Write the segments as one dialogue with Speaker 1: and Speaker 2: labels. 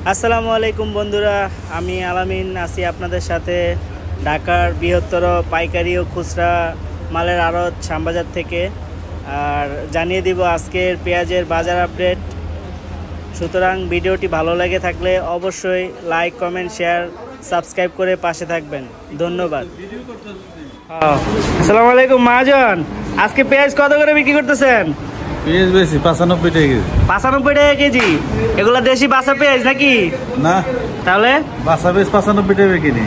Speaker 1: আসসালামু আলাইকুম বন্ধুরা, আমি আলামিন আছি আপনাদের সাথে ঢাকার বৃহত্তর পাইকারি ও খুচরা মালের আড়ত শ্যামবাজার থেকে। আর জানিয়ে দিব আজকের পেঁয়াজের বাজার আপডেট। সুতরাং ভিডিওটি ভালো লেগে থাকলে অবশ্যই লাইক, কমেন্ট, শেয়ার, সাবস্ক্রাইব করে পাশে থাকবেন। ধন্যবাদ। আসসালামু আলাইকুম মহাজন, আজকে পেঁয়াজ কত করে বিক্রি করতেছেন?
Speaker 2: পেঁয়াজ বেশি 95 টাকা কেজি।
Speaker 1: 95 টাকা কেজি? এগুলা দেশি বাসা পেঁয়াজ নাকি?
Speaker 2: না,
Speaker 1: তাহলে
Speaker 2: বাসা বেশ 95 টাকা কিনি।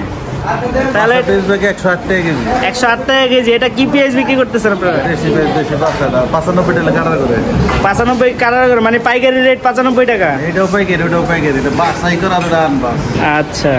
Speaker 1: তাহলে
Speaker 2: পেঁয়াজ বাকি 108 টাকা কেজি।
Speaker 1: 108 টাকা কেজি। এটা কি পেঁয়াজ বিক্রি করতেছেন আপনারা?
Speaker 2: দেশি পেঁয়াজ, দেশি বাসাটা 95 টাকা কাটা করে।
Speaker 1: 95 কাটার করে, মানে পাইকারি রেট 95 টাকা?
Speaker 2: এটাও পাইকারি, ওটাও পাইকারি। এটা বাসাই করা দাম বাস।
Speaker 1: আচ্ছা,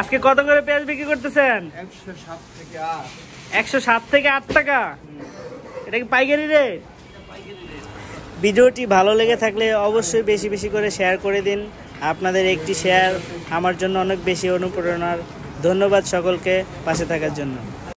Speaker 1: আজকে কত করে পেঁয়াজ বিক্রি করতেছেন? 107 থেকে 8 টাকা। এটা কি পাইকারি রেট? ভিডিওটি ভালো লেগে থাকলে অবশ্যই বেশি বেশি করে শেয়ার করে দিন। আপনাদের একটি শেয়ার আমার জন্য অনেক বেশি অনুপ্রেরণার। ধন্যবাদ সকলকে পাশে থাকার জন্য।